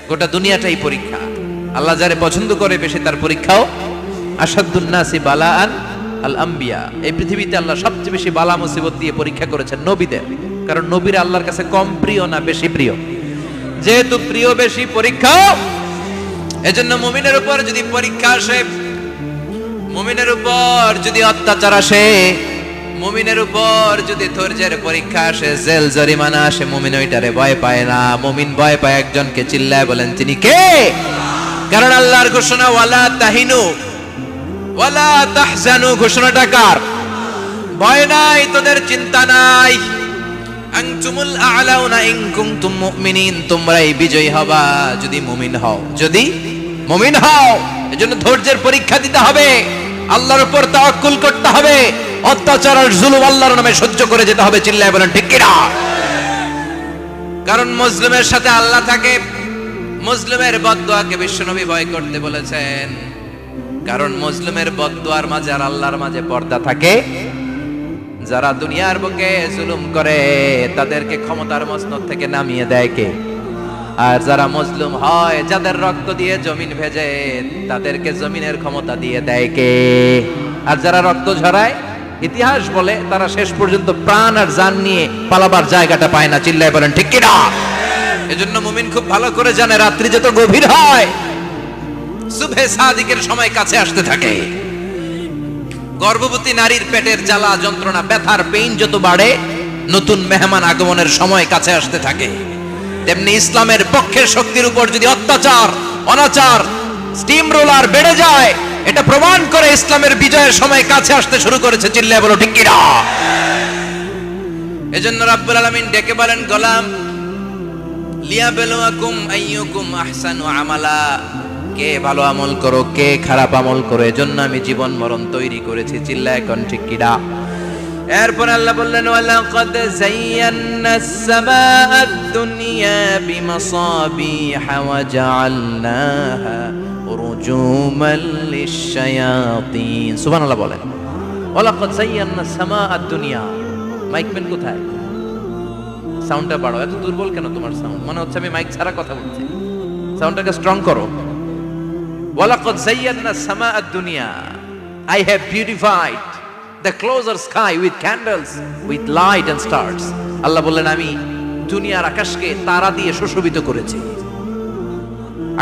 গোটা দুনিয়াটাই পরীক্ষা। আল্লাহ যারে পছন্দ করে বেশি তার পরীক্ষাও। আসাদুন নাসি বালাআন আল আম্বিয়া, এই পৃথিবীতে আল্লাহ সবচেয়ে বেশি বালা মুসিবত দিয়ে পরীক্ষা করেছেন নবীদের, কারণ নবীরা আল্লাহর কাছে কম প্রিয় না বেশি প্রিয়? যেহেতু প্রিয় বেশি, পরীক্ষাও। এজন্য মুমিনের উপর যদি পরীক্ষা আসে, মুমিনের উপর যদি অত্যাচার আসে, মুমিনের উপর যদি ধৈর্যের পরীক্ষা আসে, জেল জরিমানা আসে, মুমিন ওইটারে ভয় পায় না। মুমিন ভয় পায় একজনকে, চিল্লায় বলেন তিনি কে? কারণ আল্লাহর ঘোষণা ওয়ালা তাহিনু ওয়ালা তাহজানু, ঘোষণাটা কার? ভয় নাই, তোদের চিন্তা নাই। আনতুমুল আ'লাউনা ইন কুনতুম মুমিনিন, তোমরাই বিজয়ী হবা যদি মুমিন হও, যদি মুমিন হও। এজন্য ধৈর্যের পরীক্ষা দিতে হবে, আল্লাহর উপর তাওয়াক্কুল করতে হবে, অত্যাচার আর জুলুম আল্লাহর নামে সহ্য করে যেতে হবে। চিল্লায় বলেন ঠিক কি না? কারণ মুসলিমের সাথে আল্লাহ থাকে। মুসলিমের বদদুয়াকে বিশ্বনবী ভয় করতে বলেছেন, কারণ মুসলিমের বদদুয়ার মাঝে আর আল্লাহর মাঝে পর্দা থাকে। যারা দুনিয়ার বুকে জুলুম করে তাদেরকে ক্ষমতার মসনদ থেকে নামিয়ে দেয় কে? আর যারা মজলুম হয়, যাদের রক্ত দিয়ে জমিন ভেজে, তাদেরকে জমিনের ক্ষমতা দিয়ে দেয় কে? আর যারা রক্ত ঝরায়, ইতিহাস বলে তারা শেষ পর্যন্ত প্রাণ আর জান নিয়ে পালাবার জায়গাটা পায় না। চিল্লায় বলেন ঠিক কি না? এজন্য মুমিন খুব ভালো করে জানে, রাত্রি যত গভীর হয়, সুবহে সাদিকের সময় কাছে আসতে থাকে। গর্ভবতী নারীর পেটের জ্বালা যন্ত্রণা, ব্যথার পেইন যত বাড়ে, নতুন মেহমান আগমনের সময় কাছে আসতে থাকে। তেমনি ইসলামের পক্ষের শক্তির উপর যদি অত্যাচার, অনাচার, স্টিম রোলার বেড়ে যায়, এটা প্রমাণ করে ইসলামের বিজয়ের সময় কাছে আসতে শুরু করেছে। চিল্লায় বলো ঠিক কি না? এজন্য রাব্বুল আলামিন ডেকে বলেন, গোলাম লিয়াবলুয়াকুম আইয়ুকুম আহসানু আমালা, কে ভালো আমল করো, কে খারাপ আমল করো, এজন্য আমি জীবন মরণ তৈরি করেছি। চিল্লায় কোন ঠিক কি না? এরপর আল্লাহ বললেন, ওয়ালাকাদ যায়্যানাস সামাআদ দুনিয়া বিমাসাবিহা ওয়া জাআলনাহা রুজুমান লিশ-শায়াতিন। সুবহানাল্লাহ বলেন। ওয়ালাকাদ যায়্যানাস সামাআদ দুনিয়া। মাইকম্যান কোথায়? সাউন্ডটা বাড়াও। এত দুর্বল কেন তোমার সাউন্ড? মনে হচ্ছে আমি মাইক ছাড়া কথা বলছি। সাউন্ডটাকে স্ট্রং করো। ওয়ালাকাদ যায়্যানাস সামাআদ দুনিয়া, I have beautified the closer sky with candles, with light and stars. আল্লাহ বললেন, আমি দুনিয়ার আকাশকে তারা দিয়ে সুশোভিত করেছি।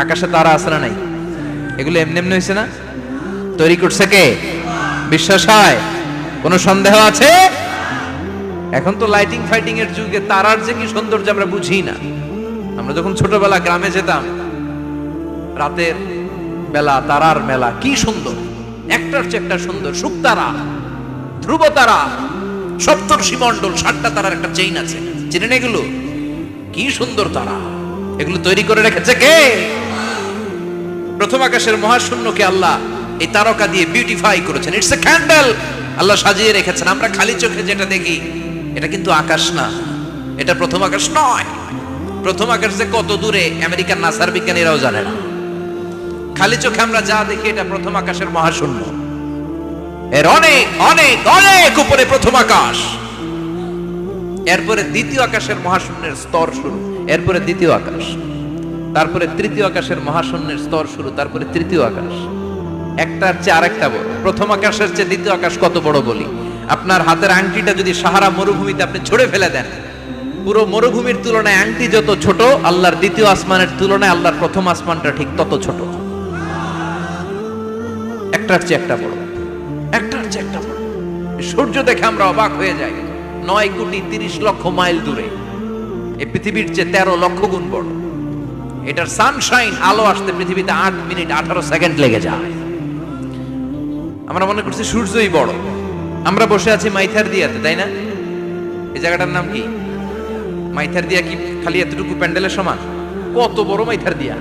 আকাশে তারা আছে না নাই? এগুলো এমনি এমনি হয়েছে না? তৈরি করছে কে? বিশ্বাস হয়? কোনো সন্দেহ আছে? এখন তো লাইটিং ফাইটিং এর যুগে তারার যে কি সৌন্দর্য আমরা বুঝি না। আমরা যখন ছোটবেলা গ্রামে যেতাম, রাতের বেলা তারার মেলা, কি সুন্দর, একটার চেয়ে একটা সুন্দর। শুকতারা, ধ্রুব তারা, সপ্তর্ষি মণ্ডল, 7টা তারার একটা চেইন আছে, চিনেন এগুলো? কি সুন্দর তারা! এগুলো তৈরি করে রেখেছে কে? প্রথম আকাশের মহাশূন্যকে আল্লাহ এই তারকা দিয়ে বিউটিফাই করেছেন। ইটস এ ক্যান্ডেল, আল্লাহ সাজিয়ে রেখেছেন। আমরা খালি চোখে যেটা দেখি, এটা কিন্তু আকাশ না, এটা প্রথম আকাশ নয়। প্রথম আকাশ যে কত দূরে আমেরিকার নাসার বিজ্ঞানীরাও জানে না। খালি চোখে আমরা যা দেখি, এটা প্রথম আকাশের মহাশূন্য। এর অনেক অনেক অনেক উপরে প্রথম আকাশ। এরপরে দ্বিতীয় আকাশের মহাশূন্যের স্তর শুরু, এরপরে দ্বিতীয় আকাশ, তারপরে তৃতীয় আকাশের মহাশূন্যের স্তর শুরু, তারপরে তৃতীয় আকাশ। একটার চেয়ে আরেকটা বড়। প্রথম আকাশের চেয়ে দ্বিতীয় আকাশ কত বড় বলি? আপনার হাতের আংটিটা যদি সাহারা মরুভূমিতে আপনি ছুঁড়ে ফেলে দেন, পুরো মরুভূমির তুলনায় আংটি যত ছোট, আল্লাহর দ্বিতীয় আসমানের তুলনায় আল্লাহর প্রথম আসমানটা ঠিক তত ছোট। একটার চেয়ে একটা বড়, একটার চেয়ে একটা বড়। সূর্য দেখে আমরা অবাক হয়ে যাই। 9,30,00,000 মাইল দূরে, এই পৃথিবীর চেয়ে 13 লক্ষ গুণ বড়। এটার সানশাইন, আলো আসতে পৃথিবীতে 8 মিনিট 18 সেকেন্ড লেগে যায়। আমরা মনে করছি সূর্যই বড়। আমরা বসে আছি মাইথার দিয়াতে, তাই না? এই জায়গাটার নাম কি? মাইথার দিয়া। কি খালি এতটুকু প্যান্ডেলের সমান? কত বড় মাইথার দিয়া!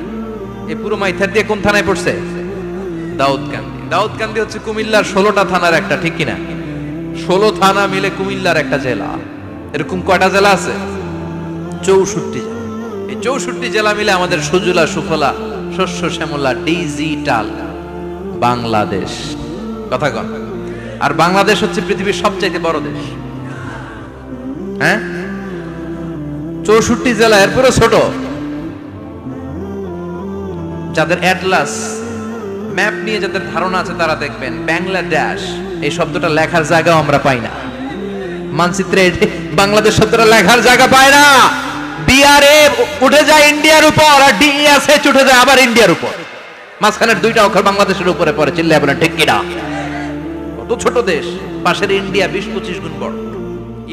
এই পুরো মাইথার দিয়া কোন থানায় পড়ছে? দাউদকান্দি। দাউদকান্দি হচ্ছে কুমিল্লার 16টা থানার একটা, ঠিক কিনা? 16 থানা মিলে কুমিল্লার একটা জেলা। এরকম কয়টা জেলা আছে? 64 জেলা। এই 64 জেলা মিলে আমাদের সুজলা সুফলা শস্য শ্যামলা ডিজিটাল বাংলাদেশ। কথা কন। আর বাংলাদেশ হচ্ছে পৃথিবীর সবচাইতে বড় দেশ। হ্যাঁ, 64 জেলা, এরপরে ছোট। যাদের অ্যাটলাস ম্যাপ নিয়ে যাদের ধারণা আছে তারা দেখবেন বাংলাদেশ এই শব্দটা লেখার জায়গাও আমরা পাই না। মানচিত্রে বাংলাদেশ শব্দটা লেখার জায়গা পায় না। বিআরএ উঠে যায় ইন্ডিয়ার উপর, আর ডিএসএ উঠে যায় আবার ইন্ডিয়ার উপর। মাঝখানের দুইটা অক্ষর বাংলাদেশের উপরে পড়ে। চিল্লায় বলেন ঠিক কিনা? কত ছোট দেশ, পাশের ইন্ডিয়া 20-25 গুণ বড়।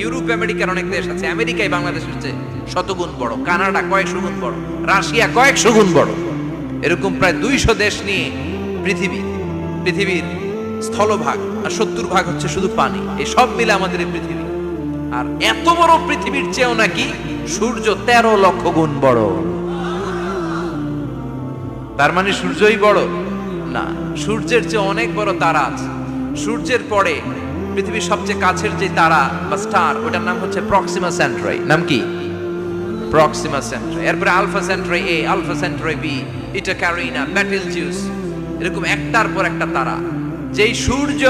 ইউরোপ আমেরিকার অনেক দেশ আছে, আমেরিকায় বাংলাদেশের চেয়ে শতগুণ বড়, কানাডা কয়েকশো গুণ বড়, রাশিয়া কয়েকশো গুণ বড়। এরকম প্রায় 200 দেশ নিয়ে পৃথিবীর স্থলভাগ, আর 70% হচ্ছে শুধু পানি। এই সব মিলে আমাদের এই পৃথিবী। আর এত বড় পৃথিবীর চেয়েও নাকি সূর্য 13 লক্ষ গুণ বড়। তার মানে সূর্যই বড় না, সূর্যের চেয়ে অনেক বড় তারা আছে। সূর্যের পরে পৃথিবীর সবচেয়ে কাছের যে তারা বা স্টার, ওটার নাম হচ্ছে প্রক্সিমা সেন্ট্রাই। নাম কি? প্রক্সিমা সেন্ট্রাই। এরপরে আলফা সেন্ট্রাই এ, আলফা সেন্ট্রাই বি, ইটা ক্যারিনা, বেটেলজিউস, এরকম একটার পর একটা তারা। যেই সূর্য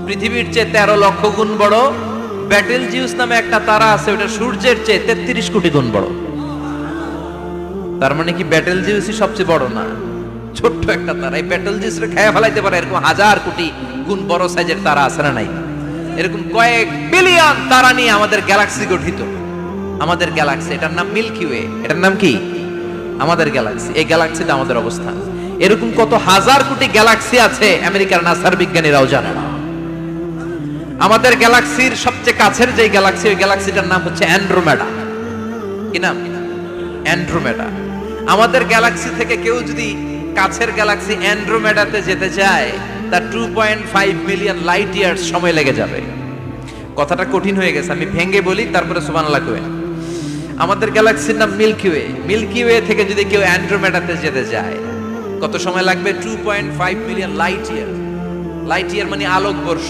পৃথিবীর চেয়ে 13 লক্ষ গুণ বড়, বেটেলজিউস নামে একটা তারা আছে, ওটা সূর্যের চেয়ে 33 কোটি গুণ বড়। তার মানে কি বেটেলজিউসই সবচেয়ে বড় না? ছোট্ট একটা তারা। এই বেটেলজিউসরে খেয়ে ফেলাইতে পারে এরকম 1000 কোটি গুণ বড় সাইজের তারা আছে না নাই? এরকম কয়েক বিলিয়ন তারা নিয়ে আমাদের গ্যালাক্সি গঠিত। আমাদের গ্যালাক্সি, এটার নাম মিল্কি ওয়ে। এটার নাম কি? আমাদের গ্যালাক্সি। এই গ্যালাক্সিতে আমাদের অবস্থান। এরকম কত হাজার কোটি গ্যালাক্সি আছে আমেরিকার নাসার বিজ্ঞানীরাও জানে না। আমাদের গ্যালাক্সির সবচেয়ে কাছের যে গ্যালাক্সি, ওই গ্যালাক্সিটার নাম হচ্ছে অ্যান্ড্রোমেডা। কি নাম? অ্যান্ড্রোমেডা। আমাদের গ্যালাক্সি থেকে কেউ যদি কাছের গ্যালাক্সি অ্যান্ড্রোমেডাতে যেতে চায়, তার 2.5 মিলিয়ন লাইট ইয়ার্স সময় লেগে যাবে। কথাটা কঠিন হয়ে গেছে, আমি ভেঙে বলি, তারপরে সুবহানাল্লাহ কই। আমাদের গ্যালাক্সির নাম মিল্কি ওয়ে। মিল্কি ওয়ে থেকে যদি কেউ অ্যান্ড্রোমেডাতে যেতে যায়, কত সময় লাগবে? 2.5 million light year. Light year মানে আলোকবর্ষ।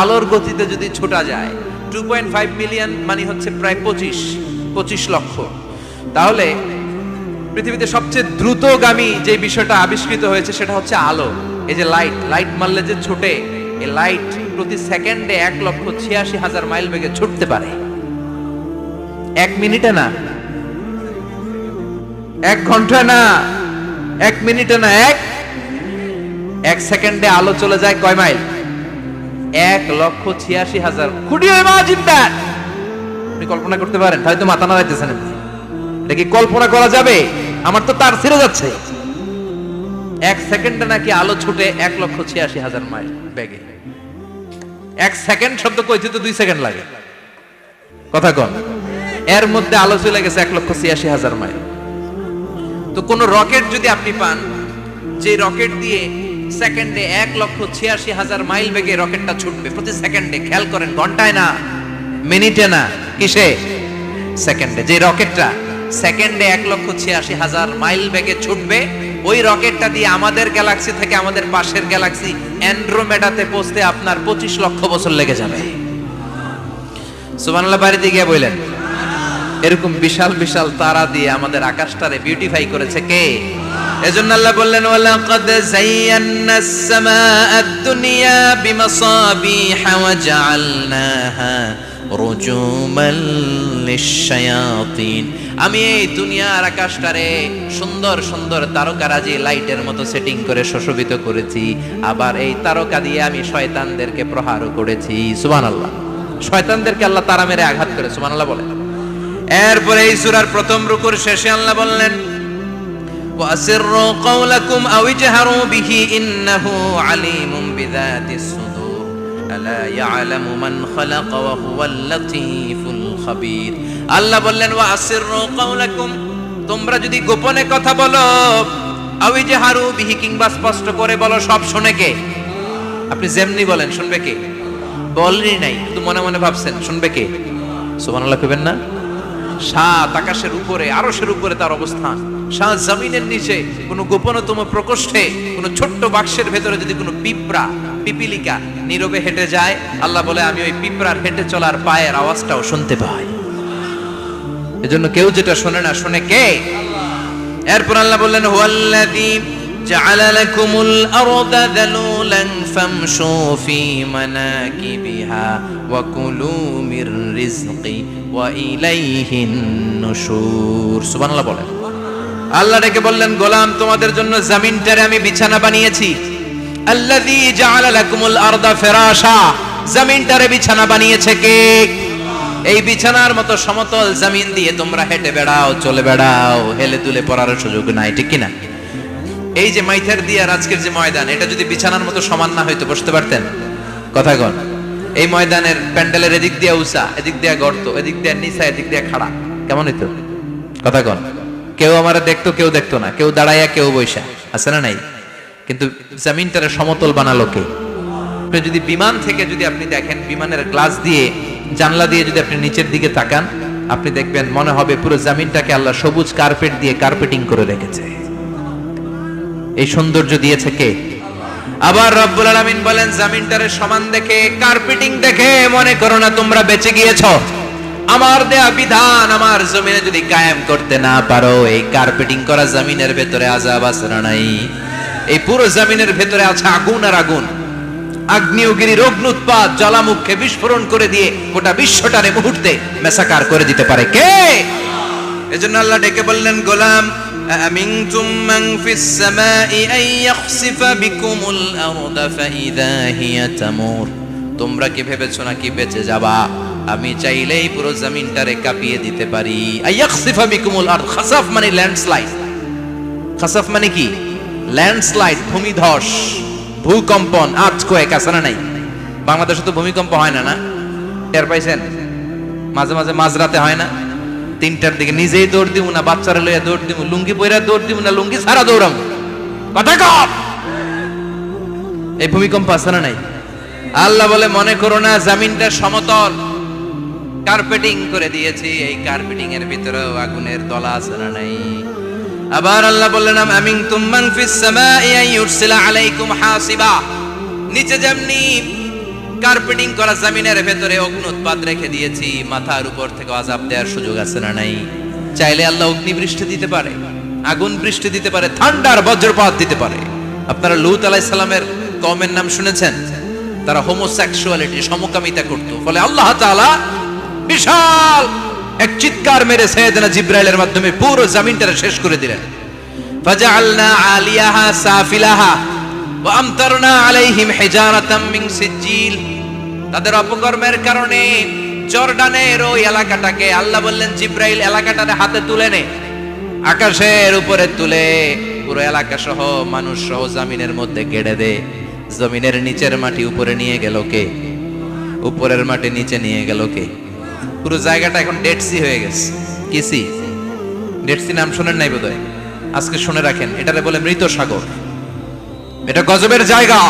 আলোর গতিতে যদি ছোটা যায়, 2.5 মিলিয়ন মানে হচ্ছে প্রায় 25 লক্ষ। তাহলে পৃথিবীতে সবচেয়ে দ্রুতগামী যে বিষয়টা আবিষ্কৃত হয়েছে সেটা হচ্ছে আলো। এই যে লাইট মারলে যে ছোটে, এই লাইট প্রতি সেকেন্ডে 1,86,000 মাইল বেগে ছুটতে পারে। 1 মিনিটে না, 1 ঘন্টা না, 1 মিনিটে না, 1 সেকেন্ডে আলো চলে যায় কয় mile? 1,86,000। Could you imagine that? আপনি কল্পনা করতে পারেন? হয়তো মাথা নাড়াইতেছেন। এটা কি কল্পনা করা যাবে? আমার তো তার ছিঁড়ে যাচ্ছে। 1 সেকেন্ডে নাকি আলো ছুটে 1,86,000 মাইল বেগে। 1 সেকেন্ড শব্দ কইতে তো 2 সেকেন্ড লাগে। কথা কন। এর মধ্যে আলো চলে গেছে 1,86,000 মাইল। তো কোন রকেট যদি আপনি পান, যে রকেট দিয়ে সেকেন্ডে 1,86,000 মাইল বেগে রকেটটা ছুটবে প্রতি সেকেন্ডে, খেয়াল করেন, ঘন্টায় না, মিনিটে না, কিসে? সেকেন্ডে। যে রকেটটা সেকেন্ডে 1,86,000 মাইল বেগে ছুটবে, ওই রকেটটা দিয়ে আমাদের গ্যালাক্সি থেকে আমাদের পাশের গ্যালাক্সি অ্যান্ড্রোমেডাতে পৌঁছতে আপনার 25 লক্ষ বছর লেগে যাবে। সুবহানাল্লাহ বাড়িতে গিয়ে বললেন। এরকম বিশাল বিশাল তারা দিয়ে আমাদের আকাশটারে বিউটিফাই করেছে কে? এজন্য আল্লাহ বললেন, ওয়ালাকাদ যায়্যানাস সামাআদ দুনিয়া বিমাসাবিহা ওয়া জাআলনাহা রুজুমান লিশ-শায়াতিন। আমি এই দুনিয়ার আকাশটারে সুন্দর সুন্দর তারকারাজি লাইটের মতো সেটিং করে সুশোভিত করেছি। আবার এই তারকা দিয়ে আমি শয়তানদেরকে প্রহারও করেছি। সুবহানাল্লাহ। শয়তানদেরকে আল্লাহ তারা মেরে আঘাত করে। সুবহানাল্লাহ বলেন। এরপরে এই সূরার প্রথম রুকুর শেষে আল্লাহ বললেন, ওয়াসিররু কাওলাকুম আও ইজহারু বিহি ইন্নাহু আলিমুম বিযাতিস সুদূর আলা ইয়ালামু মান খালাকা ওয়া হুয়াল লাতীফুল খাবীর। আল্লাহ বললেন, ওয়াসিররু কাওলাকুম, তোমরা যদি গোপনে কথা বলো, আও ইজহারু বিহি, কিংবা স্পষ্ট করে বলো, সব শুনে কে? আপনি যেমনি বলেন শুনবে কে? বলেনই নাই, কিন্তু মনে মনে ভাবছেন শুনবে কে? সুবহানাল্লাহ কইবেন না? সাত আকাশের উপরে, আরশের উপরে তার অবস্থান, সাত জমিনের নিচে কোনো গোপনতম প্রকোষ্ঠে, কোনো ছোট্ট বাক্সের ভেতরে যদি কোনো পিঁপড়া, পিপিলিকা নীরবে হেঁটে যায়, আল্লাহ বলে আমি ওই পিঁপড়ার হেঁটে চলার পায়ের আওয়াজটাও শুনতে পাই। এজন্য কেউ যেটা শোনে না, শোনে কে? এরপর আল্লাহ বললেন, হুয়াল্লাযী জাআলা লাকুমুল আরদা যালুলান ফামশু ফি মানাকিবিহা ওয়া কুলু মির রিজকি ওয়া ইলাইহিন নুশুর। সুবহানাল্লাহ বলেন। আল্লাহ ডেকে বললেন, গোলাম তোমাদের জন্য জমিনটারে আমি বিছানা বানিয়েছি। আল্লাযী জাআলা লাকুমুল আরদা ফিরাশা, জমিনটারে বিছানা বানিয়েছে কে? এই বিছানার মতো সমতল জমিন দিয়ে তোমরা হেঁটে বেড়াও, চলে বেড়াও, হেলে দুলে পড়ার সুযোগ নাই, ঠিক কিনা? এই যে মাইথার দিয়ে আর আজকের যে ময়দান, এটা যদি বিছানার মতো সমান না হইতো বসতে পারতেন? কথা কন। এই ময়দানের প্যান্ডেলের এদিক দিয়ে উঁচা, এদিক দিয়ে গর্ত, এদিক দিয়ে নিচা, এদিক দিয়ে খাড়া, কেমন হইতো? কথা কন। কেউ আমারে দেখতো, কেউ দেখতো না, কেউ দাঁড়াইয়া, কেউ বৈশা, আছে না নাই? কিন্তু জমিনটারে সমতল বানালো কে? যদি বিমান থেকে যদি আপনি দেখেন, বিমানের গ্লাস দিয়ে, জানলা দিয়ে যদি আপনি নিচের দিকে তাকান, আপনি দেখবেন মনে হবে পুরো জমিনটাকে আল্লাহ সবুজ কার্পেট দিয়ে কার্পেটিং করে রেখেছে। এই সৌন্দর্য দিয়েছে কে? আবার রব্বুল আলামিন বলেন, জমিনটারে সমান দেখে, কার্পেটিং দেখে মনে করো না তোমরা বেঁচে গিয়েছো। আমার দেয়া বিধান আমার জমিনে যদি কায়েম করতে না পারো, এই কার্পেটিং করা জমিনের ভেতরে আযাব আছে না নাই? এই পুরো জমিনের ভেতরে আছে আগুন আর আগুন। আগ্নেয়গিরির অগ্নুৎপাত জ্বালামুখে বিস্ফোরণ করে দিয়ে গোটা বিশ্বটারে মুহূর্তে মেসাকার করে দিতে পারে কে? এজন্য আল্লাহ ডেকে বললেন, গোলাম আমিনতুম মান ফিস সামাই আন ইয়াখসিফা বিকুমুল আরদা ফাইযা হিয়া তামুর। তোমরা কি ভেবেছো নাকি বেঁচে যাবা? আমি চাইলেই পুরো জমিনটারে কাঁপিয়ে দিতে পারি। আয়াখসিফা বিকুমুল আরদ, খাসাফ মানে ল্যান্ডস্লাইড। খাসাফ মানে কি? ল্যান্ডস্লাইড, ভূমিধস, ভূকম্পন, আর্থকোয়েক, আছে না নাই? বাংলাদেশে তো ভূমিকম্প হয় না, না? টের পাইছেন? মাঝে মাঝে মাঝরাতে হয় না? 3টার দিকে নিজেই দৌড় দিব না বাচ্চারা লইয়া দৌড় দিব, লুঙ্গি পইরা দৌড় দিব না লুঙ্গি ছাড়া দৌড়াম, কথা কম। এই ভূমিকম্প আছে না নাই? আল্লাহ বলে, মনে করো না জমিনটা সমতল, কার্পেটিং করে দিয়েছি। এই কার্পেটিং এর ভিতরেও আগুনের দলা আছে না নাই? আবার আল্লাহ বললেন, আমিনতুম মান ফিস সামাই আন ইউরসিলা আলাইকুম হাসিবা। নিচে যেমনি কার্পেটিং করা জমিনের ভেতরে অগ্নুৎপাত রেখে দিয়েছি, মাথার উপর থেকে আযাব দেওয়ার সুযোগ আছে না নাই? চাইলে আল্লাহ অগ্নি বৃষ্টি দিতে পারে, আগুন বৃষ্টি দিতে পারে, ঠান্ডার বজ্রপাত দিতে পারে। আপনারা লূত আলাইহিস সালামের কওমের নাম শুনেছেন? তারা হোমোসেক্সুয়ালিটি, সমকামিতা করত। ফলে আল্লাহ তাআলা বিশাল এক চিৎকার মেরে সাইয়েদনা জিবরাইলের মাধ্যমে পুরো জমিনটা শেষ করে দিলেন। ফাজআলনা আলিয়াহা সাফিলাহা ওয়া আমতারনা আলাইহিম হিজারাতাম মিন সিজিল। তাদের অপকর্মের কারণে জর্ডানের ওই এলাকাটাকে আল্লাহ বললেন, জিবরাইল এলাকাটারে হাতে তুলে নে, আকাশের উপরে তুলে পুরো এলাকা সহ মানুষ সহ জমিনের মধ্যে গেড়ে দে। জমিনের নিচের মাটি উপরে নিয়ে গেল কে? উপরের মাটি নিচে নিয়ে গেল কে? পুরো জায়গাটা এখন ডেড সি হয়ে গেছে। কি সি? ডেড সি নাম শুনেন নাই বোধহয়? আজকে শুনে রাখেন, এটারে বলে মৃত সাগর। এটা গজবের জায়গা,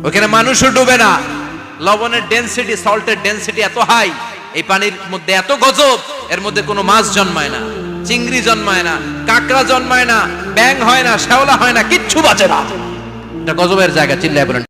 ওখানে মানুষও ডুবে না। লবণের ডেনসিটি, সল্টের ডেনসিটি এত হাই, এই পানির মধ্যে এত গজব, এর মধ্যে কোনো মাছ জন্মায় না, চিংড়ি জন্মায় না, কাঁকড়া জন্মায় না, ব্যাঙ হয় না, শ্যাওলা হয় না, কিচ্ছু বাঁচে না। এটা গজবের জায়গা। চিল্লায় বলেন